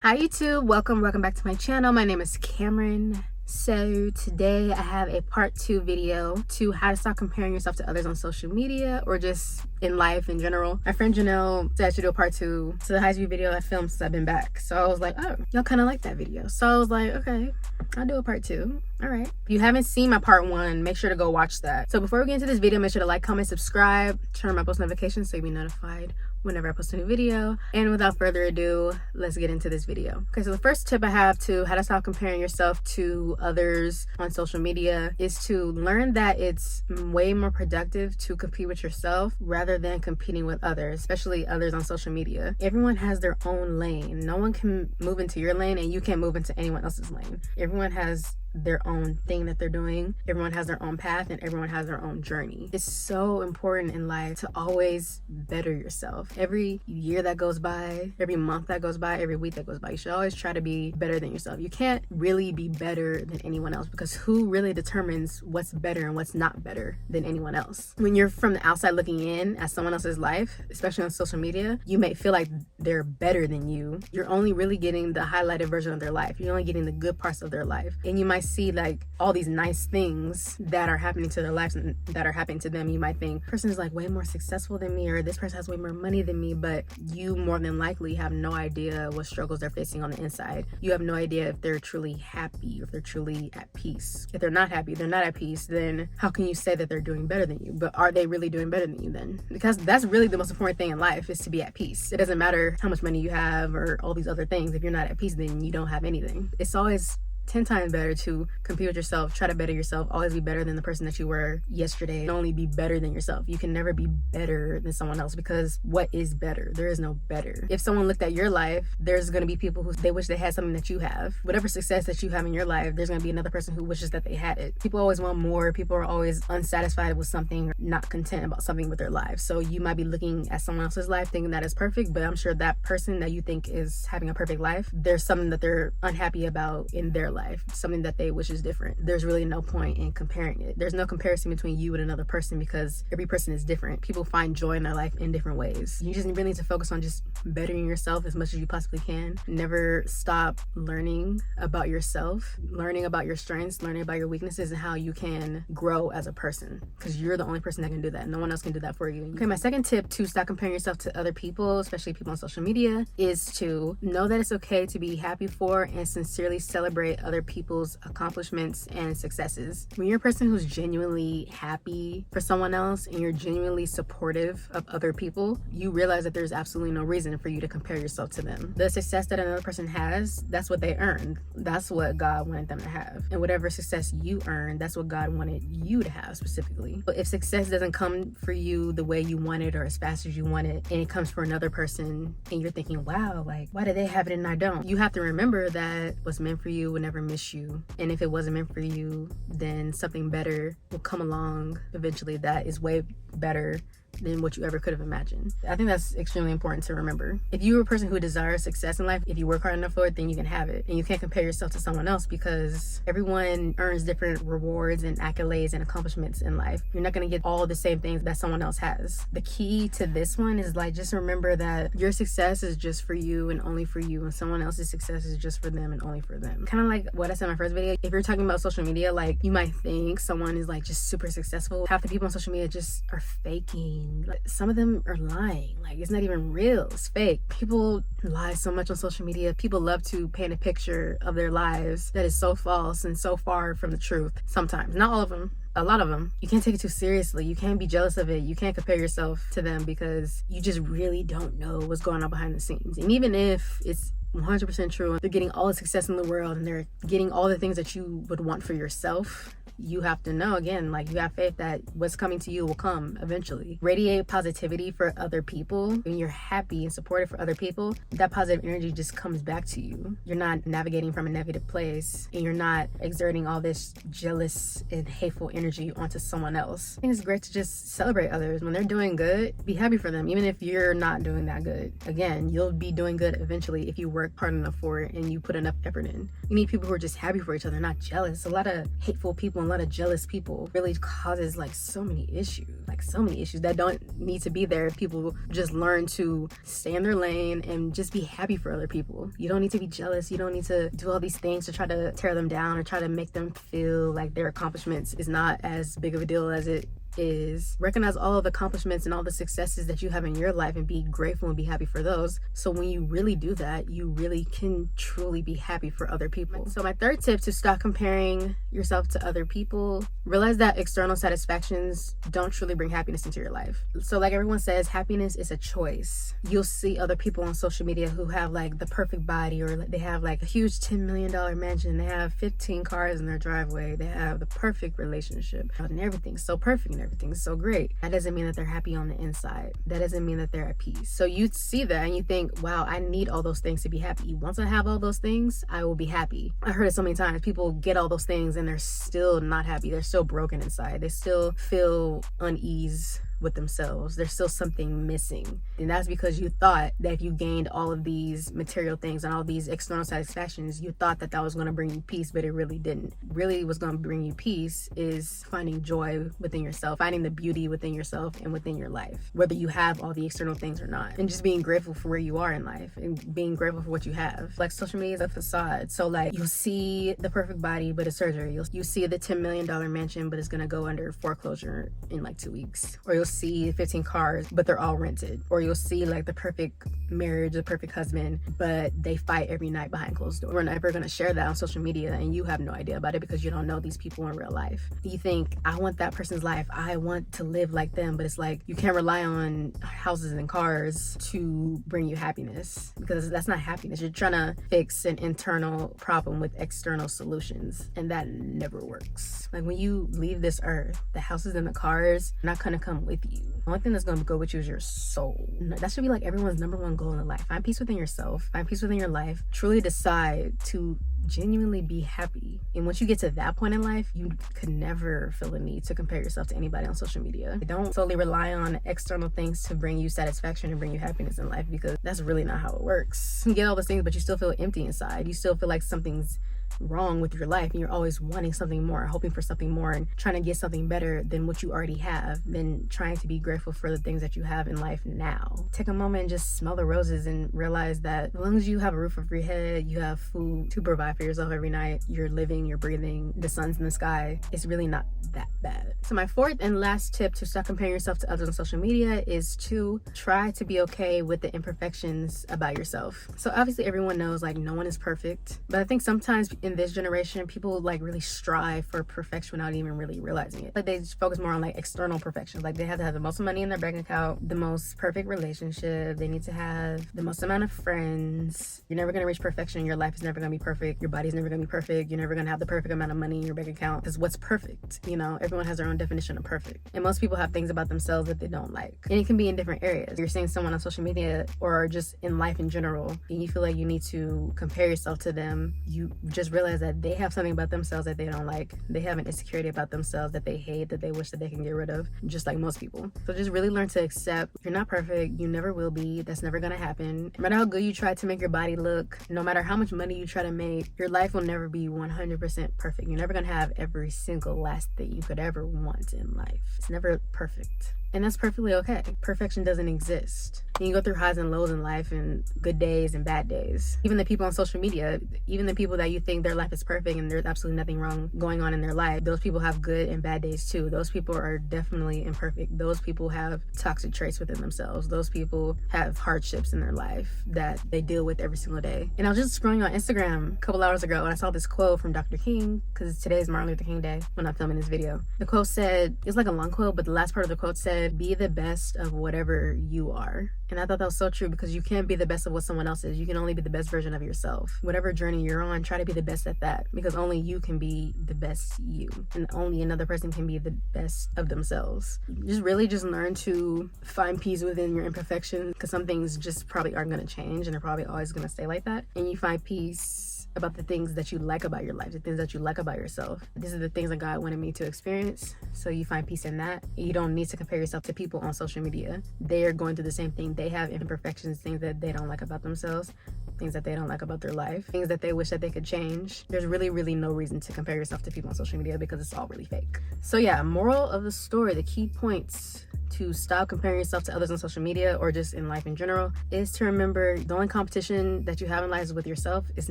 Hi YouTube, welcome back to my channel. My name is Cameron. So today I have a part 2 video to how to stop comparing yourself to others on social media or just in life in general. My friend Janelle said I should do a part 2 to the high school video I filmed since I've been back. So I was like, oh, y'all kind of like that video. So I was like, okay, I'll do a part 2. All right. If you haven't seen my part 1, make sure to go watch that. So before we get into this video, make sure to like, comment, subscribe, turn on my post notifications so you'll be notified whenever I post a new video. And without further ado, let's get into this video. Okay, so the first tip I have to how to stop comparing yourself to others on social media is to learn that it's way more productive to compete with yourself rather than competing with others, especially others on social media. Everyone has their own lane. No one can move into your lane and you can't move into anyone else's lane. Everyone has their own thing that they're doing. Everyone has their own path and everyone has their own journey. It's so important in life to always better yourself. Every year that goes by, every month that goes by, every week that goes by, you should always try to be better than yourself. You can't really be better than anyone else because who really determines what's better and what's not better than anyone else? When you're from the outside looking in at someone else's life, especially on social media, you may feel like they're better than you. You're only really getting the highlighted version of their life. You're only getting the good parts of their life. And you might see like all these nice things that are happening to their lives and that are happening to them. You might think person is like way more successful than me, or this person has way more money than me, but you more than likely have no idea what struggles they're facing on the inside. You have no idea if they're truly happy, if they're truly at peace. If they're not happy, they're not at peace, then how can you say that they're doing better than you? But are they really doing better than you then? Because that's really the most important thing in life, is to be at peace. It doesn't matter how much money you have or all these other things. If you're not at peace, then you don't have anything. It's always 10 times better to compete with yourself, try to better yourself, always be better than the person that you were yesterday, and only be better than yourself. You can never be better than someone else, because what is better? There is no better. If someone looked at your life, there's going to be people who they wish they had something that you have. Whatever success that you have in your life, there's going to be another person who wishes that they had it. People always want more. People are always unsatisfied with something, or not content about something with their life. So you might be looking at someone else's life thinking that is perfect, but I'm sure that person that you think is having a perfect life, there's something that they're unhappy about in their life, something that they wish is different. There's really no point in comparing it. There's no comparison between you and another person, because every person is different. People find joy in their life in different ways. You just really need to focus on just bettering yourself as much as you possibly can. Never stop learning about yourself, learning about your strengths, learning about your weaknesses, and how you can grow as a person, because you're the only person that can do that. No one else can do that for you. Okay, my second tip to stop comparing yourself to other people, especially people on social media, is to know that it's okay to be happy for and sincerely celebrate other people's accomplishments and successes. When you're a person who's genuinely happy for someone else and you're genuinely supportive of other people, you realize that there's absolutely no reason for you to compare yourself to them. The success that another person has, that's what they earned. That's what God wanted them to have. And whatever success you earned, that's what God wanted you to have specifically. But if success doesn't come for you the way you want it or as fast as you want it, and it comes for another person and you're thinking, wow, like, why do they have it and I don't? You have to remember that what's meant for you will never miss you. And if it wasn't meant for you, then something better will come along eventually that is way better than what you ever could have imagined. I think that's extremely important to remember. If you're a person who desires success in life, if you work hard enough for it, then you can have it. And you can't compare yourself to someone else, because everyone earns different rewards and accolades and accomplishments in life. You're not going to get all the same things that someone else has. The key to this one is like, just remember that your success is just for you and only for you, and someone else's success is just for them and only for them. Kind of like what I said in my first video. If you're talking about social media, like, you might think someone is like just super successful. Half the people on social media just are faking. Like, some of them are lying. Like, it's not even real, it's fake. People lie so much on social media. People love to paint a picture of their lives that is so false and so far from the truth. Sometimes, not all of them, a lot of them. You can't take it too seriously. You can't be jealous of it. You can't compare yourself to them, because you just really don't know what's going on behind the scenes. And even if it's 100% true, they're getting all the success in the world and they're getting all the things that you would want for yourself, you have to know, again, like, you have faith that what's coming to you will come eventually. Radiate positivity for other people. When you're happy and supportive for other people, that positive energy just comes back to you. You're not navigating from a negative place, and you're not exerting all this jealous and hateful energy onto someone else. I think it's great to just celebrate others. When they're doing good, be happy for them, even if you're not doing that good. Again, you'll be doing good eventually if you work hard enough for it and you put enough effort in. You need people who are just happy for each other, not jealous. A lot of hateful people and lot of jealous people really causes like so many issues that don't need to be there. People just learn to stay in their lane and just be happy for other people. You don't need to be jealous. You don't need to do all these things to try to tear them down or try to make them feel like their accomplishments is not as big of a deal as it is. Recognize all of the accomplishments and all the successes that you have in your life and be grateful and be happy for those. So when you really do that, you really can truly be happy for other people. So my third tip to stop comparing yourself to other people, realize that external satisfactions don't truly bring happiness into your life. So like everyone says, happiness is a choice. You'll see other people on social media who have like the perfect body, or they have like a huge $10 million mansion, they have 15 cars in their driveway, they have the perfect relationship, and everything's so perfect and everything's so great. That doesn't mean that they're happy on the inside. That doesn't mean that they're at peace. So you see that and you think, wow, I need all those things to be happy. Once I have all those things, I will be happy. I heard it so many times. People get all those things and they're still not happy. They're still broken inside. They still feel unease with themselves. There's still something missing. And that's because you thought that if you gained all of these material things and all these external satisfactions, you thought that that was going to bring you peace, but it really didn't. Really, what's going to bring you peace is finding joy within yourself, finding the beauty within yourself and within your life, whether you have all the external things or not, and just being grateful for where you are in life and being grateful for what you have. Like, social media is a facade. So like, you'll see the perfect body, but it's surgery. You see the $10 million mansion, but it's going to go under foreclosure in like 2 weeks. Or you'll see 15 cars, but they're all rented. Or you'll see like the perfect marriage, the perfect husband, but they fight every night behind closed doors. We're never going to share that on social media, and you have no idea about it because you don't know these people in real life. You think, I want that person's life, I want to live like them, but it's like, you can't rely on houses and cars to bring you happiness, because that's not happiness. You're trying to fix an internal problem with external solutions, and that never works. Like, when you leave this earth, the houses and the cars are not going to come with you. The only thing that's going to go with you is your soul. That should be like everyone's number one goal in life. Find peace within yourself, find peace within your life, truly decide to genuinely be happy. And once you get to that point in life, you could never feel the need to compare yourself to anybody on social media. Don't solely rely on external things to bring you satisfaction and bring you happiness in life, because that's really not how it works. You get all those things, but you still feel empty inside. You still feel like something's wrong with your life, and you're always wanting something more, hoping for something more, and trying to get something better than what you already have, than trying to be grateful for the things that you have in life now. Take a moment and just smell the roses and realize that as long as you have a roof over your head, you have food to provide for yourself every night, you're living, you're breathing, the sun's in the sky, it's really not that bad. So my fourth and last tip to stop comparing yourself to others on social media is to try to be okay with the imperfections about yourself. So obviously everyone knows like no one is perfect, but I think sometimes in this generation, people like really strive for perfection without even really realizing it. Like, they just focus more on like external perfection. Like, they have to have the most money in their bank account, the most perfect relationship, they need to have the most amount of friends. You're never going to reach perfection. Your life is never going to be perfect. Your body's never going to be perfect. You're never going to have the perfect amount of money in your bank account, because what's perfect? You know, everyone has their own definition of perfect, and most people have things about themselves that they don't like, and it can be in different areas. You're seeing someone on social media or just in life in general, and you feel like you need to compare yourself to them. You just realize that they have something about themselves that they don't like. They have an insecurity about themselves that they hate, that they wish that they can get rid of, just like most people. So just really learn to accept you're not perfect. You never will be. That's never gonna happen. No matter how good you try to make your body look, no matter how much money you try to make, your life will never be 100% perfect. You're never gonna have every single last thing you could ever want in life. It's never perfect. And that's perfectly okay. Perfection doesn't exist. You can go through highs and lows in life, and good days and bad days. Even the people on social media, even the people that you think their life is perfect and there's absolutely nothing wrong going on in their life, those people have good and bad days too. Those people are definitely imperfect. Those people have toxic traits within themselves. Those people have hardships in their life that they deal with every single day. And I was just scrolling on Instagram a couple hours ago, and I saw this quote from Dr. King, because today is Martin Luther King Day when I'm filming this video. The quote said, it's like a long quote, but the last part of the quote said, be the best of whatever you are. And I thought that was so true, because you can't be the best of what someone else is. You can only be the best version of yourself. Whatever journey you're on, try to be the best at that, because only you can be the best you, and only another person can be the best of themselves. Just really just learn to find peace within your imperfections, because some things just probably aren't going to change, and they're probably always going to stay like that. And you find peace about the things that you like about your life, the things that you like about yourself. These are the things that God wanted me to experience, so you find peace in that. You don't need to compare yourself to people on social media. They are going through the same thing. They have imperfections, things that they don't like about themselves, things that they don't like about their life, things that they wish that they could change. There's really no reason to compare yourself to people on social media because it's all really fake. So yeah, moral of the story, the key points to stop comparing yourself to others on social media or just in life in general is to remember the only competition that you have in life is with yourself. It's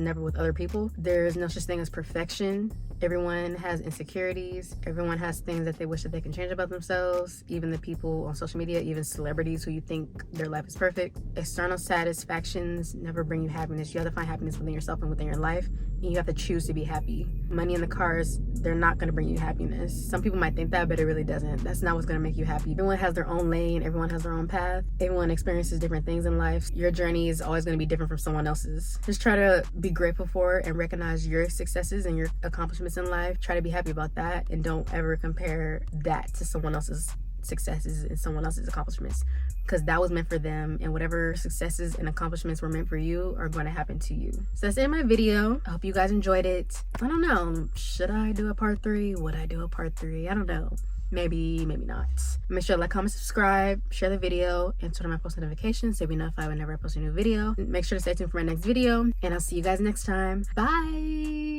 never with other people. There's no such thing as perfection. Everyone has insecurities. Everyone has things that they wish that they can change about themselves. Even the people on social media, even celebrities who you think their life is perfect. External satisfactions never bring you happiness. You have to find happiness within yourself and within your life, and you have to choose to be happy. Money and the cars, they're not going to bring you happiness. Some people might think that, but it really doesn't. That's not what's going to make you happy. Everyone has their own lane. Everyone has their own path. Everyone experiences different things in life. Your journey is always going to be different from someone else's. Just try to be grateful for and recognize your successes and your accomplishments in life. Try to be happy about that, and don't ever compare that to someone else's successes and someone else's accomplishments, because that was meant for them, and whatever successes and accomplishments were meant for you are going to happen to you. So that's it in my video. I hope you guys enjoyed it. I don't know, should I do a part 3? Would I do a part 3? I don't know. Maybe not. Make sure to like, comment, subscribe, share the video, and turn on my post notifications so you'll be notified whenever I post a new video. Make sure to stay tuned for my next video, and I'll see you guys next time. Bye.